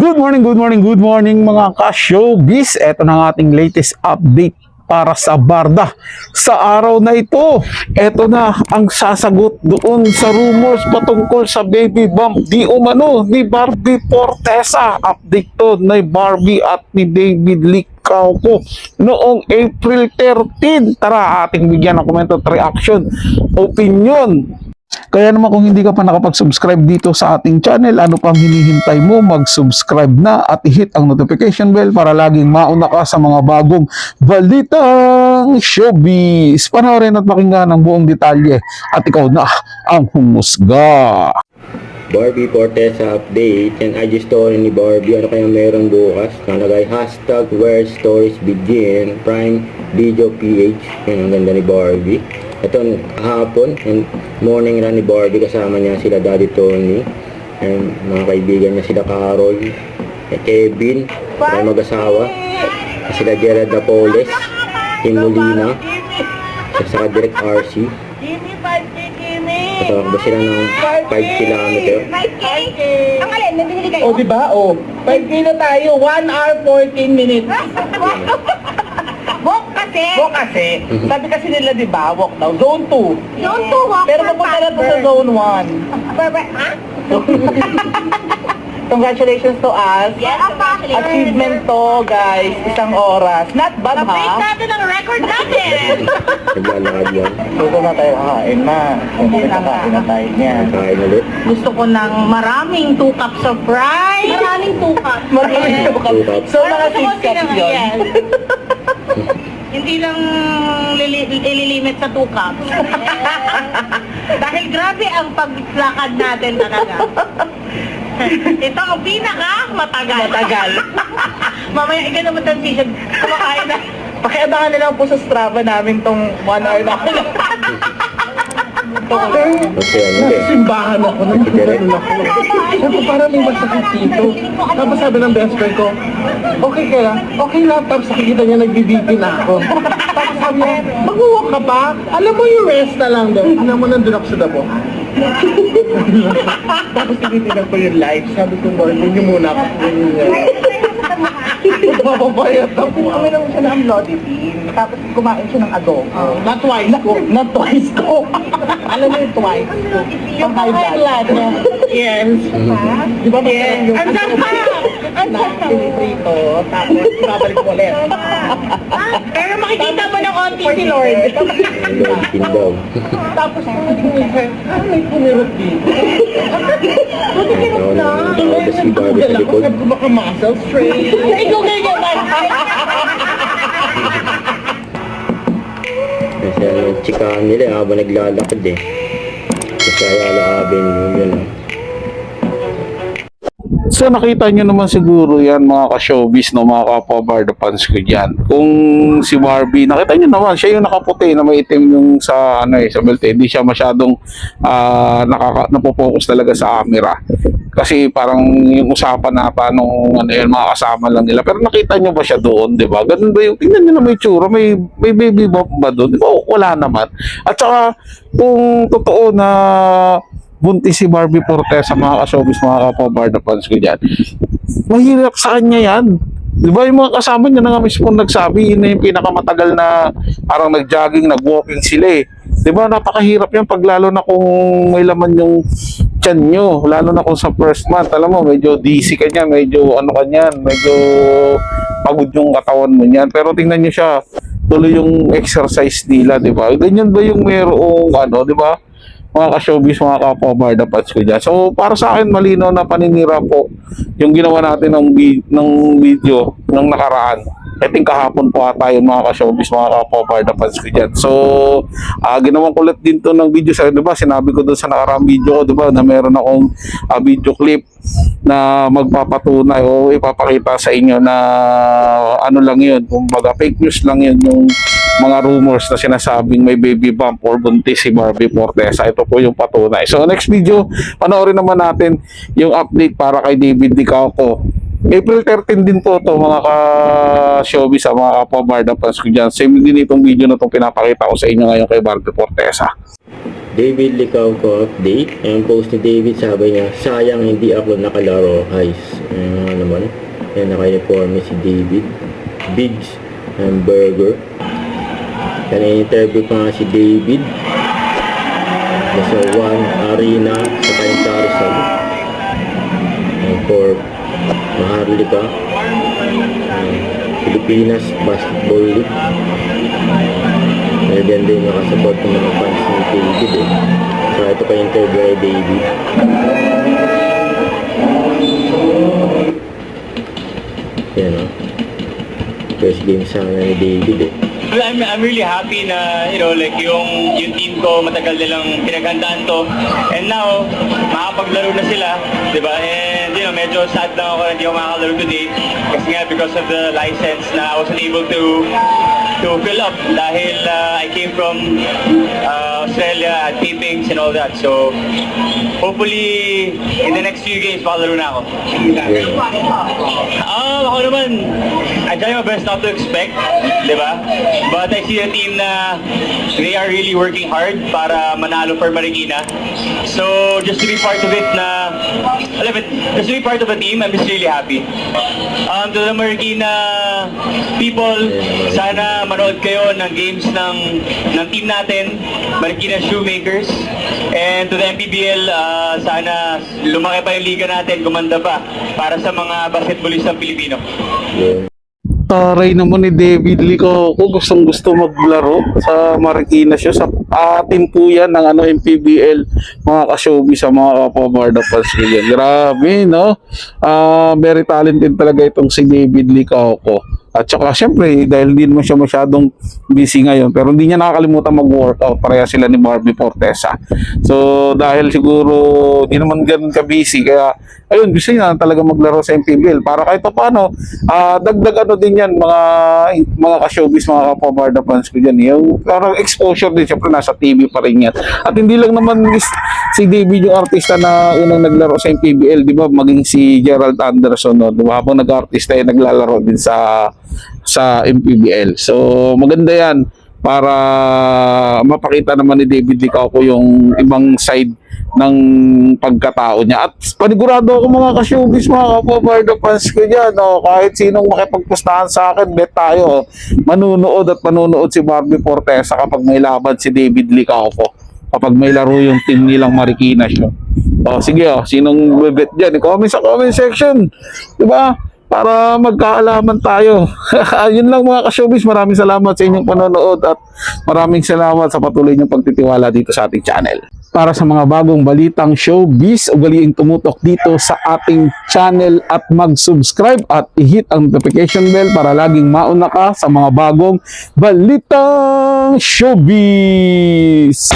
Good morning mga ka-showbiz. Ito na ang ating latest update para sa Barda. Sa araw na ito, ito na ang sasagot doon sa rumors patungkol sa baby bump di umano ni Barbie Fortesa. Update to ni Barbie at ni David Licauco noong April 13. Tara, ating bigyan ng komento at reaction, opinion. Kaya naman kung hindi ka pa nakapag-subscribe dito sa ating channel, ano pang hinihintay mo? Mag-subscribe na at i-hit ang notification bell para laging mauna ka sa mga bagong balitang showbiz. Panoorin at pakinggan ang buong detalye at ikaw na ang humusga. Barbie Fortesa update, and IG story ni Barbie. Ano kaya meron bukas? Nalagay hashtag where stories begin, Prime Video PH. Yan ang ganda ni Barbie. Ito hapon and morning run ni Barbie, kasama niya sila Daddy Tony and mga kaibigan niya, sila Carol, Kevin, may mag-asawa, sila Gerard Napoles, Tim Molina, saka Direct RC. Tatakbo sila ng 5 kilometer. Ang alin, nabili kayo? O, diba? O, 5K na tayo. 1 hour, 14 minutes. Walk kasi. Walk kasi. Sabi kasi nila, diba? Walk daw. Zone 2. Zone 2 walk. Pero mapunta na to sa Zone 1. Ha? Congratulations to us. Yes, congratulations. Achievement to, guys. Isang oras. Not bad, Na-break ha? natin ang record natin. Naglalakad yan. Gusto na tayo kakain na. Kakain na tayo niyan. Kain ulit. Gusto ko ng maraming 2 cups of rice. Maraming 2 cups. Maraming Two cups. So, mga 6 cups yun. Yes. Hindi lang ililimit sa 2 cups. Dahil grabe ang paglakad natin talaga. Ito ang pinaka matagal. Mamaya ikaw naman transition. Kumakain na. Pakiabangan na lang po sa Strava namin tong 1 hour na. Kasi ano eh. Simbahan ako, nagkakaroon ako. Sabi parang may masakit dito. Tapos sabi ng best friend ko, okay ka lang? Okay lang, tapos nakikita niya nagbibibi na ako. Tapos sabi niya, mag-walk ka pa? Alam mo yung rest na lang daw. Alam mo, nandun ako sa dabo. Tapos tinitignan ko yung live. Sabi ko, Lord, yun yung muna ako. Mapapayat ako. Kami naman siya ng Lodipine. Tapos kumain siya ng adobo. Not twice ko. Not twice ko. Alam mo yung twice ko. Yung high blood niya. Yes. Di ba masarap yung Ang sarap! Ang na sarap! piniprito. Tapos babalik mo ulit. Pero makikita mo ng onti si Lord. Lord daw. Tapos may pumirot dito. Nakauda si Barbie sa likod. Sabi ko baka muscle strain. Ikaw ganyan ba? Kasi ano, chikahan nila habang naglalakad eh. Kasi Ayala Avenue, yun oh. So nakita nyo naman siguro yan mga ka-showbiz, no, mga kapwa Barda fans ko dyan. Kung si Barbie, nakita nyo naman, siya yung nakaputi na may itim yung sa, sa belte. Hindi siya masyadong napopokus talaga sa camera. Kasi parang yung usapan na nung mga kasama lang nila. Pero nakita nyo ba siya doon, di ba? Ganun ba yung, tingnan nyo na may tsura, may baby bump ba doon? Di ba? Wala naman. At saka, kung totoo na buntis si Barbie Fortesa, mga ka-showbiz, mga kapwa Barda fans ko dyan, mahirap sa kanya yan. Di ba yung mga kasama niya na nga mismo nagsabi, yun na yung pinakamatagal na parang nag-jogging, nag-walking sila eh. Di ba napakahirap yan pag lalo na kung may laman yung tiyan nyo, lalo na kung sa first month, alam mo, medyo dizzy ka niyan, medyo ano ka niyan, medyo pagod yung katawan mo niyan. Pero tingnan nyo siya, tuloy yung exercise nila, di ba? Ganyan ba yung mayroong di ba? Mga ka-showbiz, mga kapwa Barda fans ko dyan. So, para sa akin, malinaw na paninira po yung ginawa natin ng video ng nakaraan. I think kahapon po ata yun, mga ka-showbiz, mga kapwa Barda fans ko dyan. So, ginawa ko ulit din to ng video. Sa, diba, sinabi ko doon sa nakaraang video ko, diba, na meron akong video clip na magpapatunay o ipapakita sa inyo na ano lang yun, kumbaga fake news lang yun, yung mga rumors na sinasabing may baby bump or buntis si Barbie Fortesa. Ito po yung patunay. So next video, panoorin naman natin yung update para kay David Licauco. April 13 din po to, mga ka-showbiz, mga kapwa Barda fans ko dyan. Same din itong video na itong pinapakita ko sa inyo ngayon kay Barbie Fortesa. David Licauco update. Ang post ni David, sabi niya, sayang hindi ako nakalaro. Guys, ano naman. Yan, naka-uniforme si David. Bigs and Burger. Interview pa nga si David. Nasa One Arena sa Cainta Rizal. For Maharlika. Pilipinas Basketball League. Diyan din nakasupport ng mga fans ni David eh. So ito pa yung interview kay David. Yan o. First game sana ni David eh. Well, I'm really happy na, like yung team ko matagal nilang pinaghandaan to. And now, makapaglaro na sila, di ba? And, medyo sad lang ako na hindi ako makakalaro today. Kasi nga, because of the license na I wasn't able to fill up dahil I came from Australia at tapings and all that. So, hopefully, in the next few games, makalaro na ako. Ako naman, I try my best not to expect, di ba? But I see a team na they are really working hard para manalo for Marikina. So, just to be part of it just to be part of a team, I'm just really happy. To the Marikina people, sana manood kayo ng games ng team natin, Marikina Shoemakers. And to the MPBL, sana lumaki pa yung liga natin, gumanda pa para sa mga basketballistang Pilipino. Taray naman ni David Licauco, gustong gusto maglaro sa Marikina siya. Sa team po yan ng MPBL, mga ka-showbiz sa mga kapabarda fans ko yan. Grabe, no? Very talented talaga itong si David Licauco. At saka syempre, dahil hindi naman siya masyadong busy ngayon, pero hindi niya nakakalimutan mag-workout. Pareha sila ni Barbie Fortesa. So, dahil siguro hindi naman ganun ka-busy, kaya ayun, gusto niya talaga maglaro sa MPBL. Para kahit pa paano, dagdag din yan, mga ka-showbiz, mga kapabarda fans ko dyan. Yung parang exposure din, syempre nasa TV pa rin yan. At hindi lang naman si David yung artista na unang naglaro sa MPBL, di ba? Maging si Gerald Anderson, no? Di ba? Habang nag-artista, naglalaro din sa MPBL. So, maganda yan para mapakita naman ni David Licauco yung ibang side ng pagkatao niya. At panigurado ako mga ka-showbiz, mga kapabarda fans ko dyan, no? Kahit sinong makipagpustahan sa akin, bet tayo, manunood si Barbie Fortesa kapag may laban si David Licauco, kapag may laro yung team nilang Marikina siya. Sige, sinong bebet dyan, i-comment sa comment section, diba? Para magkaalaman tayo. Yun lang mga ka-showbiz. Maraming salamat sa inyong panonood at maraming salamat sa patuloy niyong pagtitiwala dito sa ating channel. Para sa mga bagong balitang showbiz, ugaliing tumutok dito sa ating channel at mag-subscribe at i-hit ang notification bell para laging mauna ka sa mga bagong balitang showbiz.